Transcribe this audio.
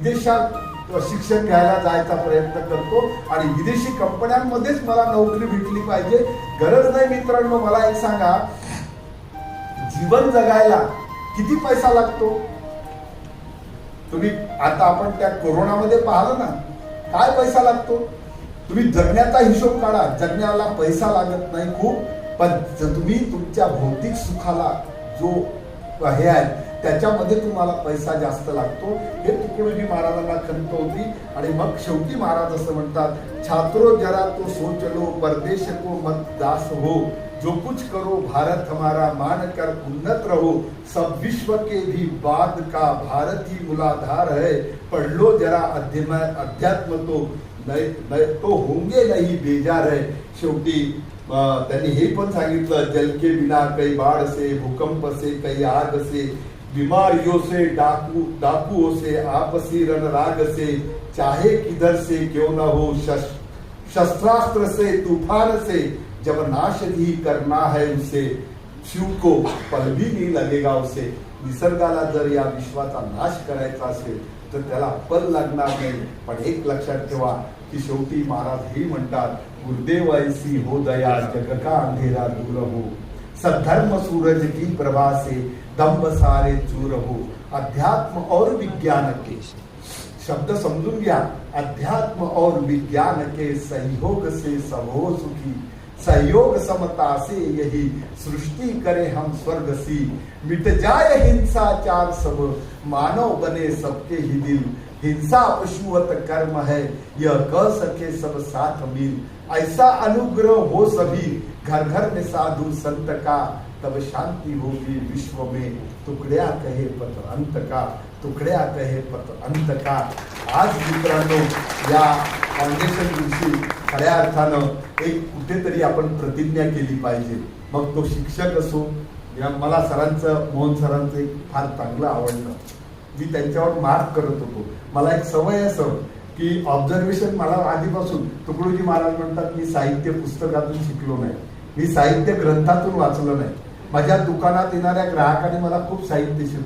विदेशात शिक्षण घ्यायला जायचा प्रयत्न करतो आणि विदेशी कंपन्यांमध्येच मला नोकरी भेटली पाहिजे. गरज नाही मित्रांनो. मला एक सांगा, जीवन जगायला किती पैसा लागतो? तुम्ही आता आपण त्या कोरोनामध्ये पाहिलं ना, काय पैसा लागतो? तुम्ही जगण्याचा हिशोब काढा, जगण्याला पैसा लागत नाही खूप, पण तुम्ही तुमच्या भौतिक सुखाला जो हे आहे त्याच्यामध्ये तुम्हाला पैसा जास्त लागतो. हे तुकडोजी महाराजांना खंत होती. आणि मग शेवटी महाराज असं म्हणतात, छात्रो जरा तो सोच लो, परदेश को मत दास हो, जो कुछ करो भारत हमारा मान कर उन्नत रहो, सब विश्व के भी बाद का भारत ही मूलाधार है, पढ़ लो जरा अध्यात्म तो होंगे नहीं बेजार है. शेवटी त्यांनी हे पण सांगितलं, जल के बिना कई बाढ़ से, भूकंप से कई आग से, बीमारियों से डाकुओं से, आपसी रणराग से, चाहे किधर से क्यों न हो, शस्त्रास्त्र से तूफान से, जब नाश ही करना है उसे, शिव को पल भी नहीं लगेगा उसे. निसर्गाला जर या विश्वाचा नाश करायचा असेल तर त्याला पल लागणार नाही. पण एक लक्षात ठेवा की शेवटी महाराज हे म्हणतात, गुरुदेव ऐसी हो दया, जग का अंधेरा दूर हो, सद्धर्म सूरज की प्रभा से दंभ सारे चूर हो. अध्यात्म और विज्ञान के शब्द समजून घ्या. अध्यात्म और विज्ञान के सहयोग से सब हो सुखी, सहयोग समता से यही सृष्टि करे हम स्वर्ग सी, मिट जाए हिंसाचार सब, मानव बने सबके ही दिल, हिंसा पशुवत कर्म है, यह कह सके सब साथ मिल, ऐसा अनुग्रह हो सभी घर घर में साधु संत का, तब शांति होगी विश्व में, तुकड्या कहे पत अंत का, तुकड्या कहे पत अंत का. आज मित्रांनो, या फाउंडेशन दिवशी खऱ्या अर्थानं एक कुठेतरी आपण प्रतिज्ञा केली पाहिजे. मग तो शिक्षक असो, या मला सरांचं, मोहन सरांचं एक फार चांगलं आवडलं. मी त्यांच्यावर मार्क करत होतो. मला एक सवय असं की ऑब्झर्वेशन, मला आधीपासून तुकडोजी महाराज म्हणतात, मी साहित्य पुस्तकातून शिकलो नाही, मी साहित्य ग्रंथातून वाचलं नाही. माझ्या दुकानात येणाऱ्या ग्राहकांनी मला खूप साहित्य शिकवलं.